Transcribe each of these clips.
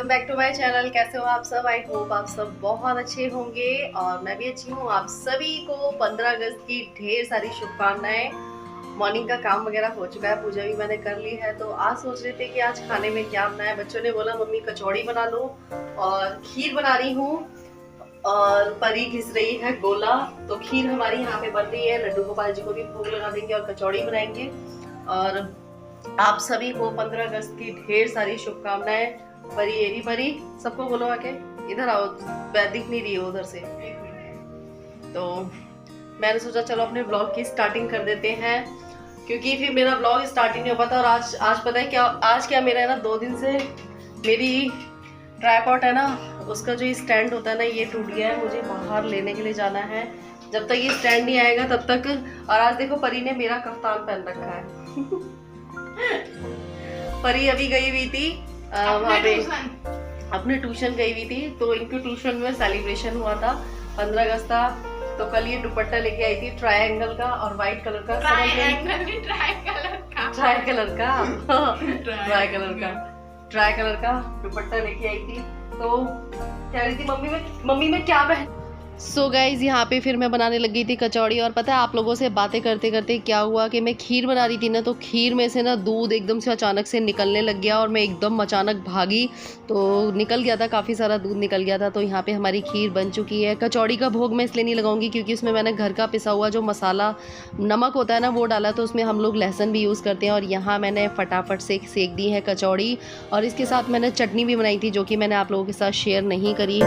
Back to my channel. कैसे हो आप सब? आई होप आप सब बहुत अच्छे होंगे और मैं भी अच्छी हूँ। आप सभी को 15 अगस्त की ढेर सारी शुभकामनाएं। मॉर्निंग का काम वगैरह हो चुका है, पूजा भी मैंने कर ली है। तो आज सोच रहे थे कि आज खाने में क्या बनाए। बच्चों ने बोला मम्मी कचौड़ी बना लो और खीर बना रही हूँ और परी घिस रही है गोला। तो खीर हमारी यहाँ पे बन रही है, लड्डू गोपाल जी को भी भोग लगा देंगे और कचौड़ी बनाएंगे। और आप सभी को 15 अगस्त की ढेर सारी शुभकामनाएं। परी एरी परी सबको बोलो आके, इधर आओ, दिख नहीं रही हो उधर से। तो मैंने सोचा चलो अपने ब्लॉग की स्टार्टिंग कर देते हैं, क्योंकि फिर मेरा ब्लॉग स्टार्टिंग नहीं हो पाता। और आज पता है क्या, आज क्या मेरा है ना, 2 दिन से मेरी ट्राइपॉड है ना, उसका जो स्टैंड होता है ना, ये टूट गया है। मुझे बाहर लेने के लिए जाना है, जब तक ये स्टैंड नहीं आएगा तब तक। और आज देखो परी ने मेरा कफ्तान पहन रखा है। परी अभी गई हुई थी वहाँ पे अपने ट्यूशन गई हुई थी। तो इनके ट्यूशन में सेलिब्रेशन हुआ था, 15 अगस्त था। तो कल ये दुपट्टा लेके आई थी ट्रायंगल का और व्हाइट कलर का, ट्राई कलर का दुपट्टा लेके आई थी। तो कह रही थी मम्मी में क्या पहन। सो गाइज यहाँ पे फिर मैं बनाने लग गई थी कचौड़ी। और पता है आप लोगों से बातें करते करते क्या हुआ कि मैं खीर बना रही थी ना, तो खीर में से ना दूध एकदम से अचानक से निकलने लग गया और मैं एकदम अचानक भागी तो निकल गया था, काफ़ी सारा दूध निकल गया था। तो यहाँ पे हमारी खीर बन चुकी है। कचौड़ी का भोग मैं इसलिए नहीं लगाऊंगी क्योंकि उसमें मैंने घर का पिसा हुआ जो मसाला नमक होता है ना वो डाला, तो उसमें हम लोग लहसुन भी यूज़ करते हैं। और यहाँ मैंने फटाफट से सेक दी है कचौड़ी और इसके साथ मैंने चटनी भी बनाई थी जो कि मैंने आप लोगों के साथ शेयर नहीं करी।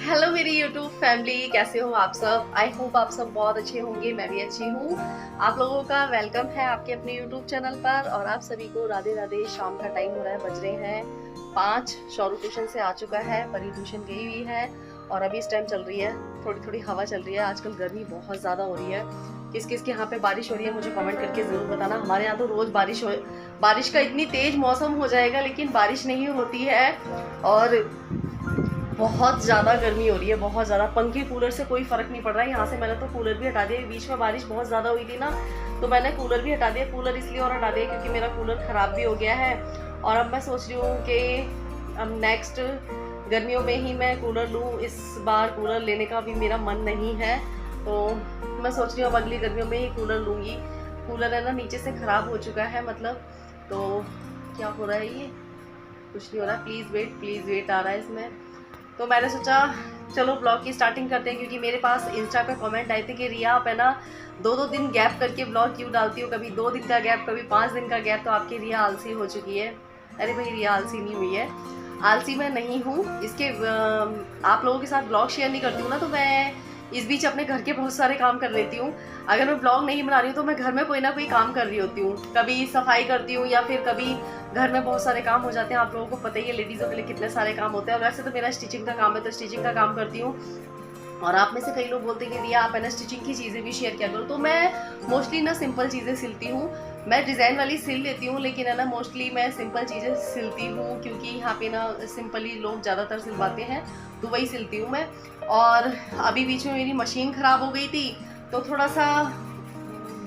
हेलो मेरी यूट्यूब फैमिली, कैसे हो आप सब? आई होप आप सब बहुत अच्छे होंगे, मैं भी अच्छी हूँ। आप लोगों का वेलकम है आपके अपने यूट्यूब चैनल पर। और आप सभी को राधे राधे। शाम का टाइम हो रहा है, बज रहे हैं 5। शौरू ट्यूशन से आ चुका है, परी ट्यूशन गई हुई है और अभी इस टाइम चल रही है थोड़ी थोड़ी हवा चल रही है। आजकल गर्मी बहुत ज़्यादा हो रही है। किस किस के यहाँ पे बारिश हो रही है मुझे कमेंट करके ज़रूर बताना। हमारे यहाँ तो रोज़ बारिश का इतनी तेज़ मौसम हो जाएगा लेकिन बारिश नहीं होती है और बहुत ज़्यादा गर्मी हो रही है, बहुत ज़्यादा। पंखे कूलर से कोई फ़र्क नहीं पड़ रहा है। यहाँ से मैंने तो कूलर भी हटा दिया। बीच में बारिश बहुत ज़्यादा हुई थी ना, तो मैंने कूलर भी हटा दिया। कूलर इसलिए और हटा दिया क्योंकि मेरा कूलर ख़राब भी हो गया है। और अब मैं सोच रही हूँ कि अब नेक्स्ट गर्मियों में ही मैं कूलर लूँ। इस बार कूलर लेने का भी मेरा मन नहीं है, तो मैं सोच रही हूँ अब अगली गर्मियों में ही कूलर लूँगी। कूलर है ना नीचे से ख़राब हो चुका है, मतलब तो क्या हो रहा है, ये कुछ नहीं हो रहा। प्लीज़ वेट आ रहा है इसमें। तो मैंने सोचा चलो ब्लॉग की स्टार्टिंग करते हैं, क्योंकि मेरे पास इंस्टा पे कमेंट आए थे कि रिया आप है ना 2-2 दिन गैप करके ब्लॉग क्यों डालती हो, कभी 2 दिन का गैप, कभी 5 दिन का गैप, तो आपकी रिया आलसी हो चुकी है। अरे भाई, रिया आलसी नहीं हुई है, आलसी मैं नहीं हूँ। इसके आप लोगों के साथ ब्लॉग शेयर नहीं करती हूँ ना, तो मैं इस बीच अपने घर के बहुत सारे काम कर लेती हूँ। अगर मैं ब्लॉग नहीं बना रही हूँ तो मैं घर में कोई ना कोई काम कर रही होती हूँ, कभी सफाई करती हूँ या फिर कभी घर में बहुत सारे काम हो जाते हैं। आप लोगों को पता ही है लेडीज़ों के लिए कितने सारे काम होते हैं। और वैसे तो मेरा स्टिचिंग का काम है, तो स्टिचिंग का काम करती हूँ। और आप में से कई लोग बोलते हैं कि रिया आप है ना स्टिचिंग की चीज़ें भी शेयर किया करो। तो मैं मोस्टली ना सिंपल चीज़ें सिलती हूँ। मैं डिज़ाइन वाली सिल लेती हूँ लेकिन है ना मोस्टली मैं सिंपल चीज़ें सिलती हूँ, क्योंकि यहाँ पे ना सिंपली लोग ज़्यादातर सिलवाते हैं, तो वही सिलती हूँ मैं। और अभी बीच में मेरी मशीन ख़राब हो गई थी, तो थोड़ा सा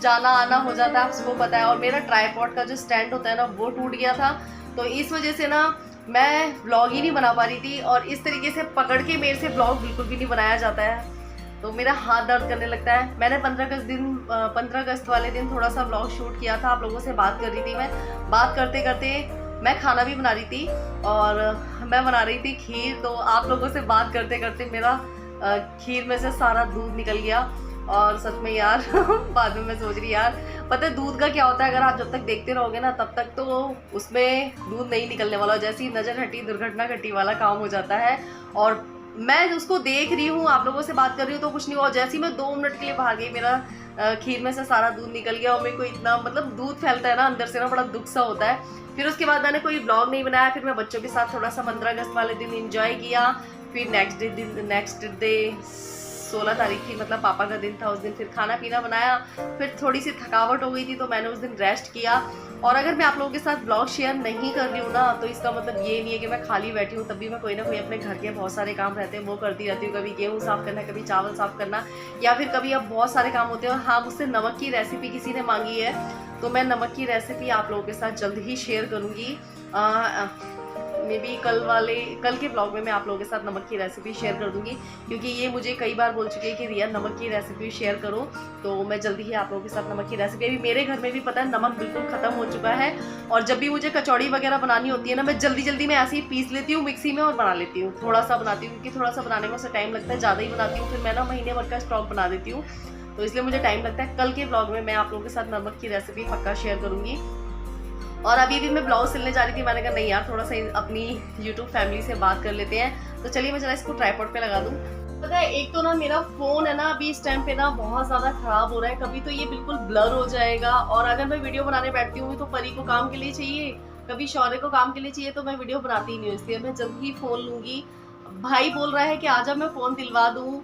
जाना आना हो जाता है, आप सबको पता है। और मेरा ट्राइपॉड का जो स्टैंड होता है ना वो टूट गया था, तो इस वजह से ना मैं ब्लॉग ही नहीं बना पा रही थी। और इस तरीके से पकड़ के मेरे से ब्लॉग बिल्कुल भी नहीं बनाया जाता है, तो मेरा हाथ दर्द करने लगता है। मैंने 15 अगस्त वाले दिन थोड़ा सा ब्लॉग शूट किया था, आप लोगों से बात कर रही थी मैं। बात करते करते मैं खाना भी बना रही थी और मैं बना रही थी खीर। तो आप लोगों से बात करते करते मेरा खीर में से सारा दूध निकल गया। और सच में यार बाद में मैं सोच रही यार, पता है दूध का क्या होता है, अगर आप जब तक देखते रहोगे ना तब तक तो उसमें दूध नहीं निकलने वाला। जैसे ही नज़र हटी दुर्घटना घटी वाला काम हो जाता है। और मैं उसको देख रही हूँ, आप लोगों से बात कर रही हूँ तो कुछ नहीं हुआ। जैसे ही मैं 2 मिनट के लिए बाहर गई, मेरा खीर में से सारा दूध निकल गया। और मेरे को इतना मतलब दूध फैलता है ना अंदर से ना, बड़ा दुख सा होता है। फिर उसके बाद मैंने कोई ब्लॉग नहीं बनाया। फिर मैं बच्चों के साथ थोड़ा सा 15 अगस्त वाले दिन इंजॉय किया। फिर नेक्स्ट डे 16 तारीख थी, मतलब पापा का दिन था उस दिन। फिर खाना पीना बनाया, फिर थोड़ी सी थकावट हो गई थी तो मैंने उस दिन रेस्ट किया। और अगर मैं आप लोगों के साथ ब्लॉग शेयर नहीं कर रही हूँ ना, तो इसका मतलब ये नहीं है कि मैं खाली बैठी हूँ, तब भी मैं कोई ना कोई अपने घर के बहुत सारे काम रहते हैं वो करती रहती हूँ। कभी गेहूँ साफ़ करना, कभी चावल साफ़ करना, या फिर कभी अब बहुत सारे काम होते हैं। और हाँ, मुझसे नमक की रेसिपी किसी ने मांगी है, तो मैं नमक की रेसिपी आप लोगों के साथ जल्द ही शेयर करूँगी। मे बी कल के ब्लॉग में मैं आप लोगों के साथ नमक की रेसिपी शेयर कर दूंगी, क्योंकि ये मुझे कई बार बोल चुके हैं कि रिया नमक की रेसिपी शेयर करो। तो मैं जल्दी ही आप लोगों के साथ नमक की रेसिपी, अभी मेरे घर में भी पता है नमक बिल्कुल ख़त्म हो चुका है। और जब भी मुझे कचौड़ी वगैरह बनानी होती है ना, मैं जल्दी में ऐसे ही पीस लेती हूँ मिक्सी में और बना लेती हूँ। थोड़ा सा बनाती हूँ, क्योंकि थोड़ा सा बनाने में उसे टाइम लगता है, ज़्यादा ही बनाती हूँ फिर मैं ना महीने भर का स्टॉक बना देती हूँ, तो इसलिए मुझे टाइम लगता है। कल के ब्लॉग में मैं आप लोगों के साथ नमक की रेसिपी पक्का शेयर करूँगी। और अभी भी मैं ब्लाउज सिलने जा रही थी, मैंने कहा नहीं यार, थोड़ा सा अपनी यूट्यूब फैमिली से बात कर लेते हैं। तो चलिए मैं जरा इसको ट्राइपॉड पे लगा दूँ। पता है, एक तो ना मेरा फ़ोन है ना अभी इस टाइम पे ना बहुत ज़्यादा ख़राब हो रहा है, कभी तो ये बिल्कुल ब्लर हो जाएगा, और अगर मैं वीडियो बनाने बैठती हूँ तो परी को काम के लिए चाहिए, कभी शौर्य को काम के लिए चाहिए, तो मैं वीडियो बनाती ही नहीं हूँ। इसलिए मैं जल्द ही फ़ोन लूँगी। भाई बोल रहा है कि आजा मैं फ़ोन दिलवा दूँ,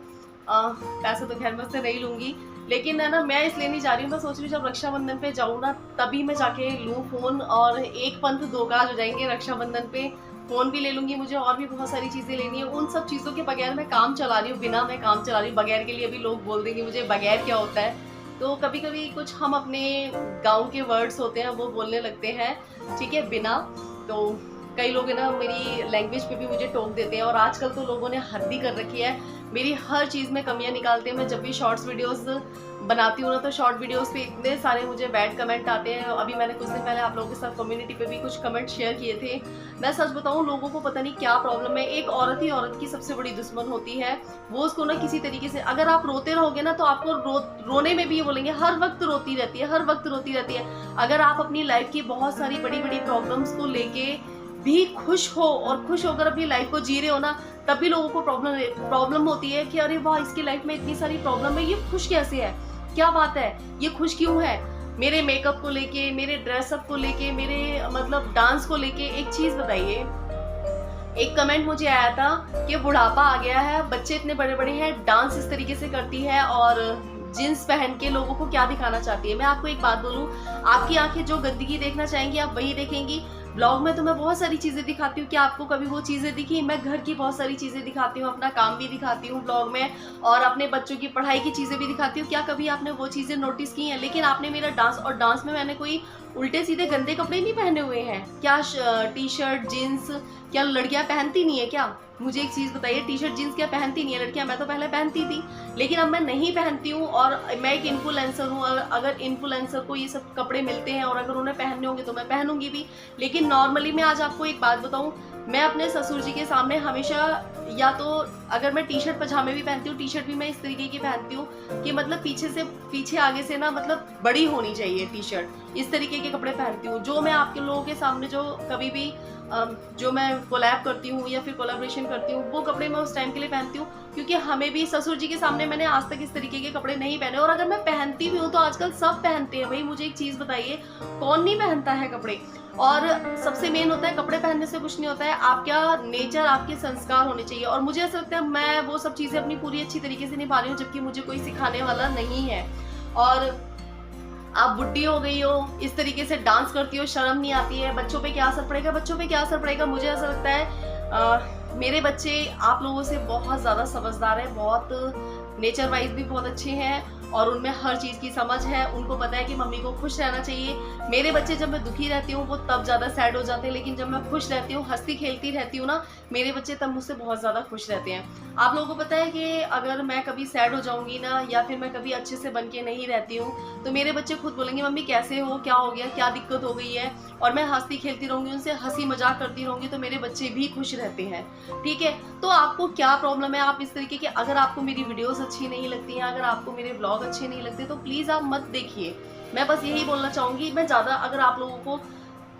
पैसे तो खैर मैं उससे नहीं लूँगी, लेकिन है ना मैं इसलिए नहीं जा रही हूँ। मैं सोच रही हूँ जब रक्षाबंधन पे जाऊँ ना, तभी मैं जाके लूँ फ़ोन, और एक पंथ दो काज हो जाएंगे। रक्षाबंधन पे फ़ोन भी ले लूँगी, मुझे और भी बहुत सारी चीज़ें लेनी है। उन सब चीज़ों के बगैर मैं काम चला रही हूँ, बिना मैं काम चला रही हूँ। बगैर के लिए अभी लोग बोल देंगे मुझे बगैर क्या होता है, तो कभी कभी कुछ हम अपने गाँव के वर्ड्स होते हैं वो बोलने लगते हैं, ठीक है, बिना। तो कई लोग है ना मेरी लैंग्वेज पे भी मुझे टोक देते हैं, और आजकल तो लोगों ने हद ही कर रखी है, मेरी हर चीज़ में कमियां निकालते हैं। मैं जब भी शॉर्ट्स वीडियोस बनाती हूँ ना, तो शॉर्ट वीडियोस पे इतने सारे मुझे बैड कमेंट आते हैं। अभी मैंने कुछ दिन पहले आप लोगों के साथ कम्युनिटी पे भी कुछ कमेंट शेयर किए थे। मैं सच बताऊँ, लोगों को पता नहीं क्या प्रॉब्लम है। एक औरत ही औरत की सबसे बड़ी दुश्मन होती है, वो उसको ना किसी तरीके से, अगर आप रोते रहोगे ना तो आपको रोने में भी ये बोलेंगे हर वक्त रोती रहती है, हर वक्त रोती रहती है। अगर आप अपनी लाइफ की बहुत सारी बड़ी बड़ी प्रॉब्लम्स को लेके भी खुश हो, और खुश होकर अपनी लाइफ को जी रहे हो ना, तब भी लोगों को प्रॉब्लम होती है कि अरे वाह, इसकी लाइफ में इतनी सारी प्रॉब्लम है, ये खुश कैसे है, क्या बात है, ये खुश क्यों है। मेरे मेकअप को लेके, मेरे ड्रेसअप को लेके, मेरे मतलब डांस को लेके, एक चीज बताइए, एक कमेंट मुझे आया था कि बुढ़ापा आ गया है, बच्चे इतने बड़े बड़े हैं, डांस इस तरीके से करती है और जींस पहन के लोगों को क्या दिखाना चाहती है। मैं आपको एक बात बोलूं, आपकी आंखें जो गंदगी देखना चाहेंगी आप वही देखेंगी। ब्लॉग में तो मैं बहुत सारी चीजें दिखाती हूँ, क्या आपको कभी वो चीजें दिखी? मैं घर की बहुत सारी चीजें दिखाती हूँ, अपना काम भी दिखाती हूँ ब्लॉग में, और अपने बच्चों की पढ़ाई की चीजें भी दिखाती हूँ। क्या कभी आपने वो चीजें नोटिस की हैं? लेकिन आपने मेरा डांस, और डांस में मैंने कोई उल्टे सीधे गंदे कपड़े नहीं पहने हुए हैं क्या? टी शर्ट जीन्स क्या लड़कियां पहनती नहीं है क्या? मुझे एक चीज बताइए, टी शर्ट जीन्स क्या पहनती नहीं है लड़कियां? मैं तो पहले पहनती थी, लेकिन अब मैं नहीं पहनती हूँ, और मैं एक इन्फ्लुएंसर हूँ। अगर इन्फ्लुएंसर को ये सब कपड़े मिलते हैं और अगर उन्हें पहनने होंगे तो मैं पहनूंगी भी। लेकिन नॉर्मली मैं आज आपको एक बात बताऊं, मैं अपने ससुर जी के सामने हमेशा, या तो अगर मैं टी शर्ट पजामे भी पहनती हूँ, टी शर्ट भी मैं इस तरीके की पहनती हूँ कि मतलब पीछे आगे से ना मतलब बड़ी होनी चाहिए टी शर्ट, इस तरीके के कपड़े पहनती हूँ। जो मैं आपके लोगों के सामने जो कभी भी जो मैं कोलैब करती हूँ या फिर कोलैबोरेशन करती हूँ, वो कपड़े मैं उस टाइम के लिए पहनती हूँ, क्योंकि हमें भी ससुर जी के सामने मैंने आज तक इस तरीके के कपड़े नहीं पहने। और अगर मैं पहनती भी हूँ तो आजकल सब पहनते हैं। भाई मुझे एक चीज बताइए, कौन नहीं पहनता है कपड़े? और सबसे मेन होता है, कपड़े पहनने से कुछ नहीं होता है, आपका नेचर, आपके संस्कार होने चाहिए। और मुझे ऐसा लगता है मैं वो सब चीजें अपनी पूरी अच्छी तरीके से निभा रही हूँ, जबकि मुझे कोई सिखाने वाला नहीं है। और आप बुढ़ी हो गई हो, इस तरीके से डांस करती हो, शर्म नहीं आती है? बच्चों पे क्या असर पड़ेगा? बच्चों पे क्या असर पड़ेगा? मुझे ऐसा लगता है मेरे बच्चे आप लोगों से बहुत ज़्यादा समझदार हैं, बहुत नेचर वाइज भी बहुत अच्छे हैं, और उनमें हर चीज़ की समझ है। उनको पता है कि मम्मी को खुश रहना चाहिए। मेरे बच्चे जब मैं दुखी रहती हूँ वो तब ज़्यादा सैड हो जाते हैं, लेकिन जब मैं खुश रहती हूँ, हंसती खेलती रहती हूँ ना, मेरे बच्चे तब मुझसे बहुत ज़्यादा खुश रहते हैं। आप लोगों को पता है कि अगर मैं कभी सैड हो जाऊँगी ना, या फिर मैं कभी अच्छे से बन के नहीं रहती हूँ, तो मेरे बच्चे खुद बोलेंगे मम्मी कैसे हो, क्या हो गया, क्या दिक्कत हो गई है, और मैं हंसती खेलती रहूँगी, उनसे हंसी मजाक करती रहूँगी, तो मेरे बच्चे भी खुश रहते हैं। ठीक है, तो आपको क्या प्रॉब्लम है? आप इस तरीके के, अगर आपको मेरी वीडियोस अच्छी नहीं लगती हैं, अगर आपको मेरे ब्लॉग अच्छे नहीं लगते, तो प्लीज़ आप मत देखिए। मैं बस यही बोलना चाहूँगी। मैं ज़्यादा अगर आप लोगों को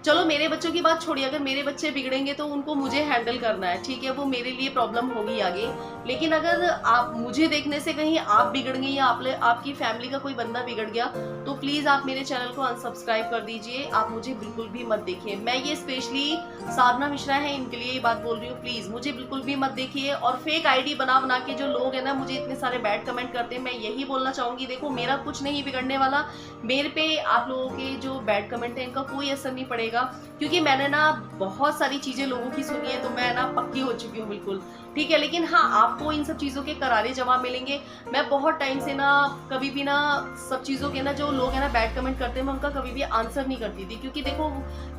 चलो मेरे बच्चों की बात छोड़िए, अगर मेरे बच्चे बिगड़ेंगे तो उनको मुझे हैंडल करना है, ठीक है, वो मेरे लिए प्रॉब्लम होगी आगे। लेकिन अगर आप मुझे देखने से कहीं आप बिगड़ गई या आपकी फैमिली का कोई बंदा बिगड़ गया, तो प्लीज आप मेरे चैनल को अनसब्सक्राइब कर दीजिए। आप मुझे बिल्कुल भी मत देखिए। मैं ये स्पेशली साधना मिश्रा है इनके लिए ये बात बोल रही हूँ। प्लीज मुझे बिल्कुल भी मत देखिए। और फेक आईडी बना बना के जो लोग है ना मुझे इतने सारे बैड कमेंट करते हैं, मैं यही बोलना चाहूंगी, देखो मेरा कुछ नहीं बिगड़ने वाला। मेरे पे आप लोगों के जो बैड कमेंट है इनका कोई असर नहीं पड़ेगा, क्योंकि मैंने ना बहुत सारी चीजें लोगों की सुनी है, तो मैं ना पक्की हो चुकी हूँ बिल्कुल, ठीक है। लेकिन हाँ, आपको इन सब चीजों के करारे जवाब मिलेंगे। मैं बहुत टाइम से ना कभी भी ना सब चीजों के ना जो लोग है ना बैड कमेंट करते हैं, मैं उनका कभी भी आंसर नहीं करती थी, क्योंकि देखो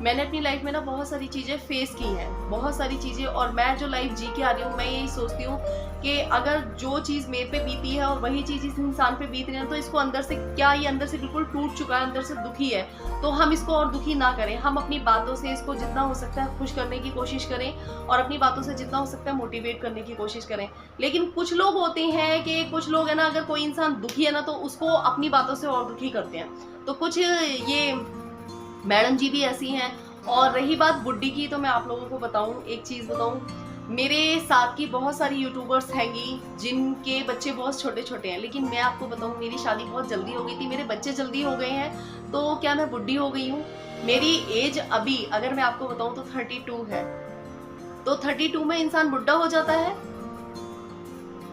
मैंने अपनी लाइफ में ना बहुत सारी चीजें फेस की हैं, बहुत सारी चीजें, और मैं जो लाइफ जी के आ रही हूँ, मैं यही सोचती हूँ कि अगर जो चीज मेरे पे बीती है और वही चीज इस इंसान पे बीत रही है, तो इसको अंदर से क्या, ये अंदर से बिल्कुल टूट चुका है, अंदर से दुखी है, तो हम इसको और दुखी ना करें। हम अपनी बातों से इसको जितना हो सकता है खुश करने की कोशिश करें, और अपनी बातों से जितना हो सकता है मोटिवेट करने की कोशिश करें। लेकिन कुछ लोग होते हैं कि कुछ लोग है ना, अगर कोई इंसान दुखी है ना तो उसको अपनी बातों से और दुखी करते हैं। तो कुछ ये मैडम जी भी ऐसी हैं। और रही बात बुड्ढी की, तो मैं आप लोगों को बताऊं, एक चीज बताऊं, मेरे साथ की बहुत सारी यूट्यूबर्स हैंगी जिनके बच्चे बहुत छोटे छोटे हैं, लेकिन मैं आपको बताऊं मेरी शादी बहुत जल्दी हो गई थी, मेरे बच्चे जल्दी हो गए हैं, तो क्या मैं बुड्ढी हो गई हूँ? मेरी एज अभी अगर मैं आपको बताऊं तो 32 है। तो 32 में इंसान बुढ़ा हो जाता है?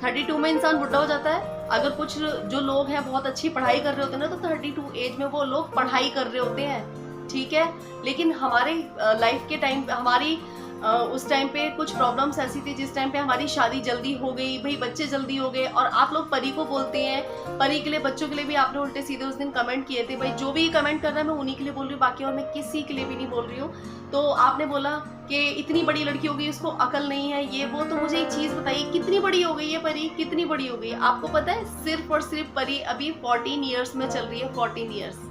32 में इंसान बुढ़ा हो जाता है? अगर कुछ जो लोग हैं बहुत अच्छी पढ़ाई कर रहे होते हैं ना, तो 32 एज में वो लोग पढ़ाई कर रहे होते हैं, ठीक है। लेकिन हमारे लाइफ के टाइम, हमारी उस टाइम पे कुछ प्रॉब्लम्स ऐसी थी जिस टाइम पे हमारी शादी जल्दी हो गई, भाई बच्चे जल्दी हो गए। और आप लोग परी को बोलते हैं, परी के लिए, बच्चों के लिए भी आपने उल्टे सीधे उस दिन कमेंट किए थे। भाई जो भी कमेंट कर रहा है मैं उन्हीं के लिए बोल रही हूँ, बाकी और मैं किसी के लिए भी नहीं बोल रही हूँ। तो आपने बोला कि इतनी बड़ी लड़की हो गई, उसको अकल नहीं है, ये वो। तो मुझे एक चीज बताइए, कितनी बड़ी हो गई है परी? कितनी बड़ी हो गई? आपको पता है, सिर्फ और सिर्फ परी अभी 14 ईयर्स में चल रही है। 14 ईयर्स,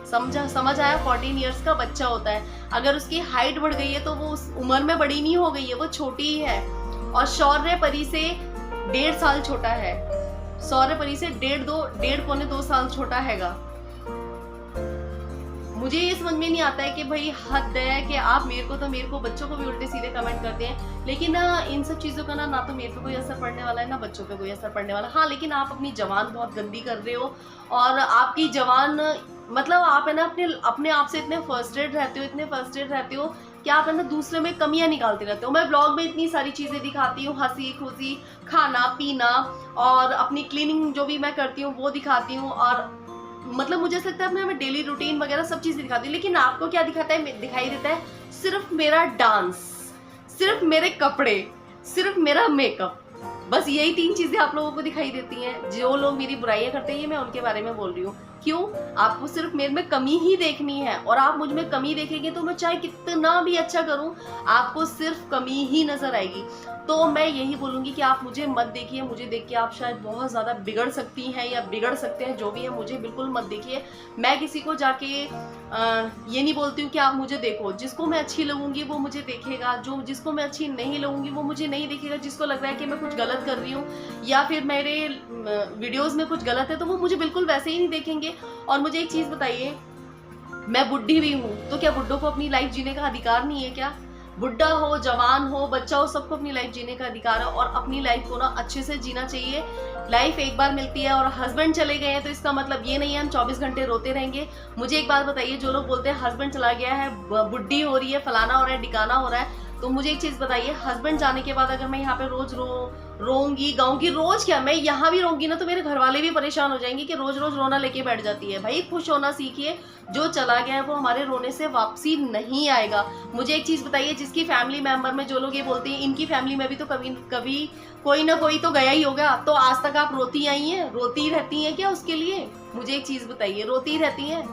समझ आया? 14 ईयर्स का बच्चा होता है। अगर उसकी हाइट बढ़ गई है तो वो उस उम्र में बड़ी नहीं हो गई है, वो छोटी ही है। और शौर्य परी से 1.5 साल छोटा है। शौर्य परी से 1.5 साल छोटा हैगा। मुझे ये समझ में नहीं आता है कि भाई हद है कि आप मेरे को बच्चों को भी उल्टे सीधे कमेंट करते हैं। लेकिन इन सब चीजों का ना तो मेरे पे कोई असर पड़ने वाला है, ना बच्चों पे कोई असर पड़ने वाला। हाँ, लेकिन आप अपनी जवान बहुत गंदी कर रहे हो, और आपकी जवान मतलब आप है ना अपने आप से इतने फर्स्ट्रेट रहते हो कि आप है ना दूसरे में कमियां निकालते रहते हो। मैं ब्लॉग में इतनी सारी चीजें दिखाती हूँ, हंसी खुशी, खाना पीना, और अपनी क्लीनिंग जो भी मैं करती हूँ वो दिखाती हूँ, और मतलब मुझे ऐसा लगता है अपने डेली रूटीन वगैरह सब चीज दिखाती हूँ। लेकिन आपको क्या दिखाई देता है? सिर्फ मेरा डांस, सिर्फ मेरे कपड़े, सिर्फ मेरा मेकअप, बस यही 3 चीजें आप लोगों को दिखाई देती हैं। जो लोग मेरी बुराइयां करते हैं मैं उनके बारे में बोल रही हूँ। क्यों? आपको सिर्फ मेरे में कमी ही देखनी है, और आप मुझ में कमी देखेंगे तो मैं चाहे कितना भी अच्छा करूं, आपको सिर्फ कमी ही नजर आएगी। तो मैं यही बोलूंगी कि आप मुझे मत देखिए। मुझे देख के आप शायद बहुत ज्यादा बिगड़ सकती हैं या बिगड़ सकते हैं, जो भी है, मुझे बिल्कुल मत देखिए। मैं किसी को जाके ये नहीं बोलती हूँ कि आप मुझे देखो। जिसको मैं अच्छी लगूंगी वो मुझे देखेगा, जिसको मैं अच्छी नहीं लगूंगी वो मुझे नहीं देखेगा। जिसको लग रहा है कि मैं कुछ गलत कर रही हूँ या फिर मेरे वीडियोस में कुछ गलत है, तो वो मुझे बिल्कुल वैसे ही नहीं देखेंगे। और मुझे एक चीज बताइए, मैं बुढ़ी भी हूँ, तो क्या बुड्ढों को अपनी लाइफ जीने का अधिकार नहीं है क्या? बुढ़ा हो, जवान हो, बच्चा हो, सबको अपनी लाइफ जीने का अधिकार है, और अपनी लाइफ को ना अच्छे से जीना चाहिए। लाइफ एक बार मिलती है, और हस्बैंड चले गए हैं तो इसका मतलब ये नहीं है हम 24 घंटे रोते रहेंगे। मुझे एक बात बताइए, जो लोग बोलते हैं हस्बैंड चला गया है, बुढ़ी हो रही है, फलाना हो रहा है, डिकाना हो रहा है, तो मुझे एक चीज बताइए, हस्बैंड जाने के बाद अगर मैं यहाँ पे रोज रोऊंगी गाऊंगी, रोज क्या, मैं यहाँ भी रोऊंगी ना तो मेरे घर वाले भी परेशान हो जाएंगे कि रोज रोज रोना लेके बैठ जाती है। भाई खुश होना सीखिए। जो चला गया है वो हमारे रोने से वापसी नहीं आएगा। मुझे एक चीज बताइए, जिसकी फैमिली मेंबर में जो लोग ये बोलते हैं इनकी फैमिली में भी तो कभी कोई ना कोई तो गया ही होगा, तो आज तक आप रोती आई हैं, रोती रहती हैं क्या उसके लिए? मुझे एक चीज बताइए, रोती रहती हैं?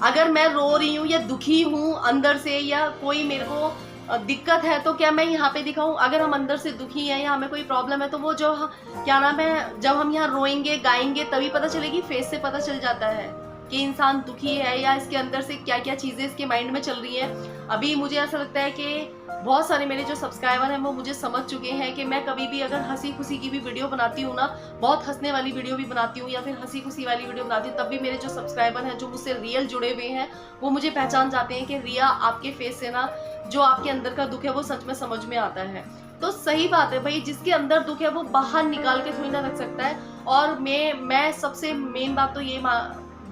अगर मैं रो रही हूँ या दुखी हूँ अंदर से, या कोई मेरे को दिक्कत है, तो क्या मैं यहाँ पे दिखाऊं? अगर हम अंदर से दुखी हैं या हमें कोई प्रॉब्लम है, तो वो क्या नाम है, जब हम यहाँ रोएंगे गाएंगे तभी पता चलेगी, फेस से पता चल जाता है। कि इंसान दुखी है या इसके अंदर से क्या क्या चीज़ें इसके माइंड में चल रही हैं। अभी मुझे ऐसा लगता है कि बहुत सारे मेरे जो सब्सक्राइबर हैं वो मुझे समझ चुके हैं कि मैं कभी भी अगर हंसी खुशी की भी वीडियो बनाती हूँ ना, बहुत हंसने वाली वीडियो भी बनाती हूँ या फिर हंसी खुशी वाली वीडियो बनाती हूँ, तब भी मेरे जो सब्सक्राइबर हैं जो मुझसे रियल जुड़े हुए हैं वो मुझे पहचान जाते हैं कि रिया, आपके फेस से ना जो आपके अंदर का दुख है वो सच में समझ में आता है। तो सही बात है भाई, जिसके अंदर दुख है वो बाहर निकाल के थोड़ी ना रख सकता है। और मैं सबसे मेन बात तो ये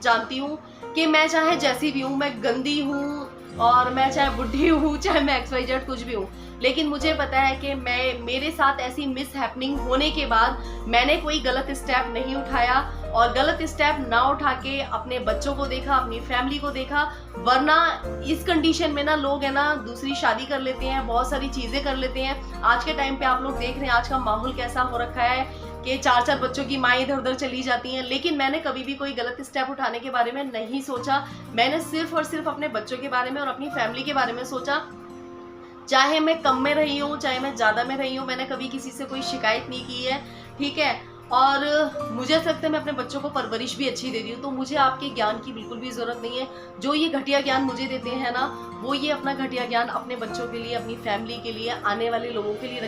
जानती हूँ कि मैं चाहे जैसी भी हूँ, मैं गंदी हूँ और मैं चाहे बुढ़ी हूँ, चाहे मैं XYZ कुछ भी हूँ, लेकिन मुझे पता है कि मेरे साथ ऐसी मिस हैपनिंग होने के बाद मैंने कोई गलत स्टेप नहीं उठाया और गलत स्टेप ना उठा के अपने बच्चों को देखा, अपनी फैमिली को देखा। वरना इस कंडीशन में ना लोग है ना दूसरी शादी कर लेते हैं, बहुत सारी चीजें कर लेते हैं। आज के टाइम पे आप लोग देख रहे हैं आज का माहौल कैसा हो रखा है कि 4-4 बच्चों की माँ इधर उधर चली जाती हैं। लेकिन मैंने कभी भी कोई गलत स्टेप उठाने के बारे में नहीं सोचा। मैंने सिर्फ और सिर्फ अपने बच्चों के बारे में और अपनी फैमिली के बारे में सोचा। चाहे मैं कम में रही हूँ, चाहे मैं ज्यादा में रही हूँ, मैंने कभी किसी से कोई शिकायत नहीं की है, ठीक है। और मुझे ऐसा लगता है मैं अपने बच्चों को परवरिश भी अच्छी दे रही हूँ, तो मुझे आपके ज्ञान की बिल्कुल भी जरूरत नहीं है। जो ये घटिया ज्ञान मुझे देते हैं ना, वो ये अपना घटिया ज्ञान अपने बच्चों के लिए, अपनी फैमिली के लिए, आने वाले लोगों के लिए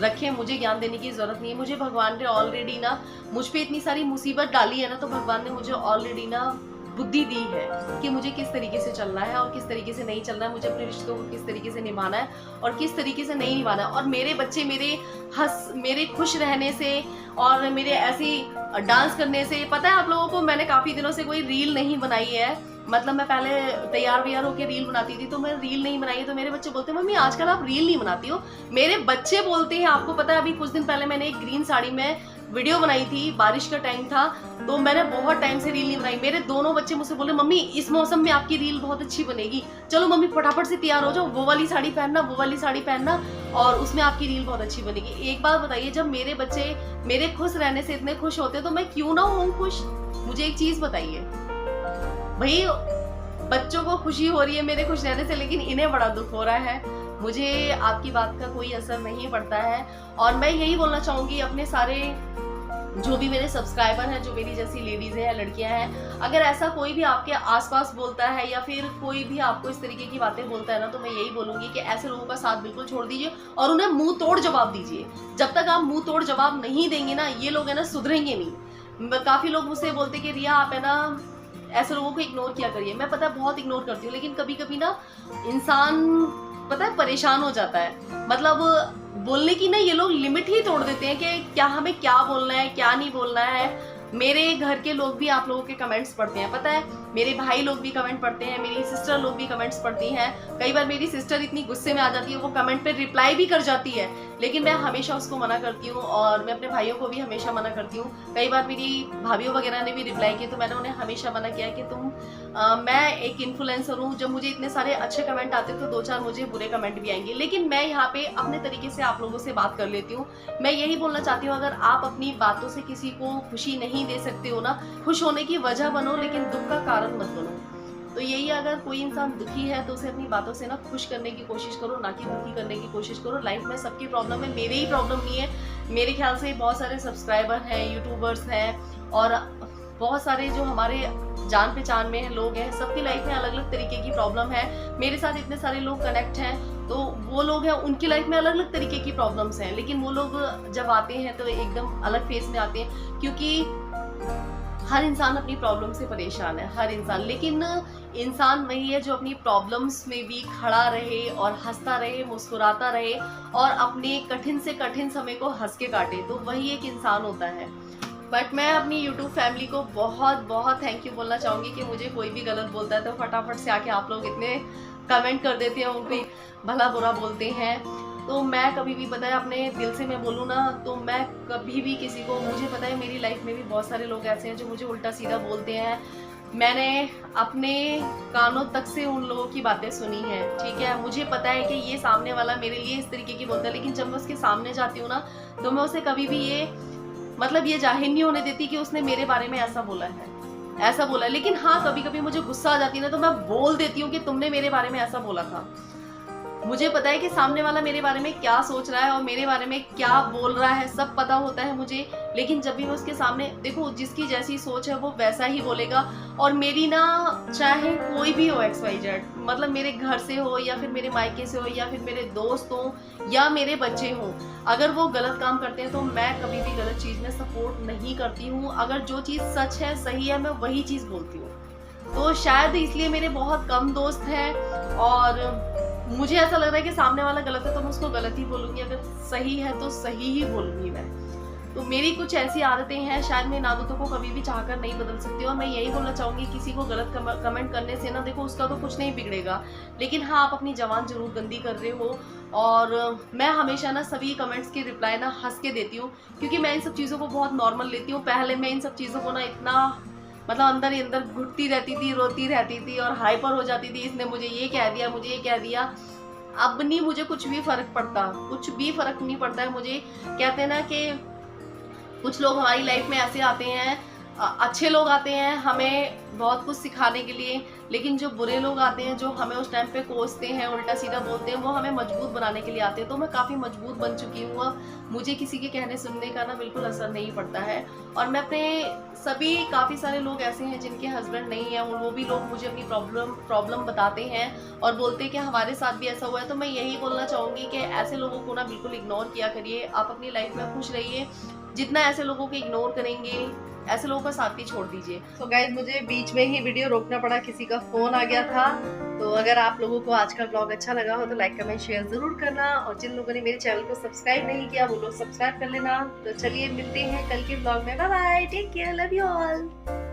रखें। मुझे ज्ञान देने की जरूरत नहीं है। मुझे भगवान ने ऑलरेडी ना मुझ पर इतनी सारी मुसीबत डाली है ना, तो भगवान ने मुझे ऑलरेडी ना बुद्धि दी है कि मुझे किस तरीके से चलना है और किस तरीके से नहीं चलना है, मुझे अपने रिश्तों को किस तरीके से निभाना है और किस तरीके से नहीं निभाना है। और मेरे बच्चे मेरे खुश रहने से और मेरे ऐसे डांस करने से, पता है आप लोगों को, मैंने काफी दिनों से कोई रील नहीं बनाई है। मतलब मैं पहले तैयार व्यार होकर रील बनाती थी, तो मैं रील नहीं बनाई है। तो मेरे बच्चे बोलते हैं मम्मी आजकल आप रील नहीं बनाती हो। मेरे बच्चे बोलते हैं, आपको पता है अभी कुछ दिन पहले मैंने एक ग्रीन साड़ी में वीडियो बनाई थी, बारिश का टाइम था, तो मैंने बहुत टाइम से रील नहीं बनाई। मेरे दोनों बच्चे मुझसे बोले मम्मी इस मौसम में आपकी रील बहुत अच्छी बनेगी, चलो मम्मी फटाफट से तैयार हो जाओ, वो वाली साड़ी पहनना, वो वाली साड़ी पहनना और उसमें आपकी रील बहुत अच्छी बनेगी। एक बात बताइए, जब मेरे बच्चे मेरे खुश रहने से इतने खुश होते तो मैं क्यों ना हूँ खुश? मुझे एक चीज बताइए भाई, बच्चों को खुशी हो रही है मेरे खुश रहने से, लेकिन इन्हें बड़ा दुख हो रहा है। मुझे आपकी बात का कोई असर नहीं पड़ता है। और मैं यही बोलना चाहूंगी अपने सारे जो भी मेरे सब्सक्राइबर हैं, जो मेरी जैसी लेडीज हैं या लड़कियां हैं, अगर ऐसा कोई भी आपके आसपास बोलता है या फिर कोई भी आपको इस तरीके की बातें बोलता है ना, तो मैं यही बोलूंगी कि ऐसे लोगों का साथ बिल्कुल छोड़ दीजिए और उन्हें मुंह तोड़ जवाब दीजिए। जब तक आप मुंह तोड़ जवाब नहीं देंगे ना, ये लोग है ना सुधरेंगे नहीं। काफी लोग मुझसे बोलते कि रिया आप है ना ऐसे लोगों को इग्नोर किया करिए। मैं पता है बहुत इग्नोर करती हूँ, लेकिन कभी कभी ना इंसान पता है परेशान हो जाता है। मतलब बोलने की ना ये लोग लिमिट ही तोड़ देते हैं कि क्या हमें क्या बोलना है क्या नहीं बोलना है। मेरे घर के लोग भी आप लोगों के कमेंट्स पढ़ते हैं, पता है मेरे भाई लोग भी कमेंट पढ़ते हैं, मेरी सिस्टर लोग भी कमेंट्स पढ़ती हैं। कई बार मेरी सिस्टर इतनी गुस्से में आ जाती है, वो कमेंट पे रिप्लाई भी कर जाती है, लेकिन मैं हमेशा उसको मना करती हूँ और मैं अपने भाइयों को भी हमेशा मना करती हूँ। कई बार मेरी भाभियों वगैरह ने भी रिप्लाई किया, तो मैंने उन्हें हमेशा मना किया कि मैं एक इन्फ्लुएंसर हूँ, जब मुझे इतने सारे अच्छे कमेंट आते तो 2-4 मुझे बुरे कमेंट भी आएंगे, लेकिन मैं यहाँ पे अपने तरीके से आप लोगों से बात कर लेती हूँ। मैं यही बोलना चाहती हूँ, अगर आप अपनी बातों से किसी को खुशी नहीं दे सकते हो ना, खुश होने की वजह बनो, लेकिन दुख का कारण मत बनो। तो यही, अगर कोई इंसान दुखी है तो उसे अपनी बातों से ना खुश करने की कोशिश करो, ना कि दुखी करने की कोशिश करो। लाइफ में सबकी प्रॉब्लम है, मेरी ही प्रॉब्लम नहीं है। मेरे ख्याल से बहुत सारे सब्सक्राइबर हैं, यूट्यूबर्स हैं और बहुत सारे जो हमारे जान पहचान में लोग हैं, सबकी लाइफ में अलग अलग तरीके की प्रॉब्लम है। मेरे साथ इतने सारे लोग कनेक्ट हैं, तो वो लोग हैं उनकी लाइफ में अलग अलग तरीके की प्रॉब्लम्स हैं, लेकिन वो लोग जब आते हैं तो एकदम अलग फेस में आते हैं, क्योंकि हर इंसान अपनी प्रॉब्लम से परेशान है, हर इंसान। लेकिन इंसान वही है जो अपनी प्रॉब्लम्स में भी खड़ा रहे और हंसता रहे, मुस्कुराता रहे और अपने कठिन से कठिन समय को हंस के काटे, तो वही एक इंसान होता है। बट मैं अपनी यूट्यूब फैमिली को बहुत बहुत थैंक यू बोलना चाहूँगी कि मुझे कोई भी गलत बोलता है तो फटाफट से आके आप लोग इतने कमेंट कर देते हैं, उनको भला बुरा बोलते हैं। तो मैं कभी भी, पता है अपने दिल से मैं बोलूँ ना, तो मैं कभी भी किसी को, मुझे पता है मेरी लाइफ में भी बहुत सारे लोग ऐसे हैं जो मुझे उल्टा सीधा बोलते हैं। मैंने अपने कानों तक से उन लोगों की बातें सुनी है, ठीक है। मुझे पता है कि ये सामने वाला मेरे लिए इस तरीके की बोलता है, लेकिन जब मैं उसके सामने जाती हूँ ना, तो मैं उसे कभी भी ये जाहिर नहीं होने देती कि उसने मेरे बारे में ऐसा बोला है। लेकिन हाँ, कभी कभी मुझे गुस्सा आ जाती है ना, तो मैं बोल देती हूँ कि तुमने मेरे बारे में ऐसा बोला था। मुझे पता है कि सामने वाला मेरे बारे में क्या सोच रहा है और मेरे बारे में क्या बोल रहा है, सब पता होता है मुझे, लेकिन जब भी मैं उसके सामने देखो, जिसकी जैसी सोच है वो वैसा ही बोलेगा। और मेरी ना, चाहे कोई भी हो XYZ, मतलब मेरे घर से हो या फिर मेरे मायके से हो या फिर मेरे दोस्त हो या मेरे बच्चे हों, अगर वो गलत काम करते हैं तो मैं कभी भी गलत चीज़ में सपोर्ट नहीं करती हूँ। अगर जो चीज़ सच है, सही है, मैं वही चीज़ बोलती हूँ। तो शायद इसलिए मेरे बहुत कम दोस्त हैं, और मुझे ऐसा लग रहा है कि सामने वाला गलत है तो मैं उसको गलत ही बोलूँगी, अगर सही है तो सही ही बोलूँगी मैं। तो मेरी कुछ ऐसी आदतें हैं, शायद मैं इन आदतों को कभी भी चाहकर नहीं बदल सकती, और मैं यही बोलना चाहूँगी, किसी को गलत कमेंट करने से ना, देखो उसका तो कुछ नहीं बिगड़ेगा, लेकिन हाँ, आप अपनी ज़बान ज़रूर गंदी कर रहे हो। और मैं हमेशा ना सभी कमेंट्स की रिप्लाई ना हँस के देती हूँ, क्योंकि मैं इन सब चीज़ों को बहुत नॉर्मल लेती हूँ। पहले मैं इन सब चीज़ों को ना इतना, मतलब अंदर ही अंदर घुटती रहती थी, रोती रहती थी और हाइपर हो जाती थी, इसने मुझे ये कह दिया, मुझे ये कह दिया। अब नहीं, मुझे कुछ भी फ़र्क पड़ता, कुछ भी फ़र्क नहीं पड़ता है मुझे। कहते हैं ना कि कुछ लोग हमारी लाइफ में ऐसे आते हैं, अच्छे लोग आते हैं हमें बहुत कुछ सिखाने के लिए, लेकिन जो बुरे लोग आते हैं, जो हमें उस टाइम पे कोसते हैं, उल्टा सीधा बोलते हैं, वो हमें मजबूत बनाने के लिए आते हैं। तो मैं काफ़ी मजबूत बन चुकी हूँ अब, मुझे किसी के कहने सुनने का ना बिल्कुल असर नहीं पड़ता है। और मैं अपने सभी, काफ़ी सारे लोग ऐसे हैं जिनके हस्बैंड नहीं है, वो भी लोग मुझे अपनी प्रॉब्लम बताते हैं और बोलते हैं कि हमारे साथ भी ऐसा हुआ है। तो मैं यही बोलना चाहूँगी कि ऐसे लोगों को ना बिल्कुल इग्नोर किया करिए, आप अपनी लाइफ में खुश रहिए। जितना ऐसे लोगों को इग्नोर करेंगे, ऐसे लोगों का साथ ही छोड़ दीजिए। तो गाइज, मुझे बीच में ही वीडियो रोकना पड़ा, किसी का फोन आ गया था। तो अगर आप लोगों को आज का ब्लॉग अच्छा लगा हो तो लाइक कमेंट शेयर जरूर करना, और जिन लोगों ने मेरे चैनल को सब्सक्राइब नहीं किया वो लोग सब्सक्राइब कर लेना। तो चलिए मिलते हैं कल के ब्लॉग में, bye bye, take care, love you all.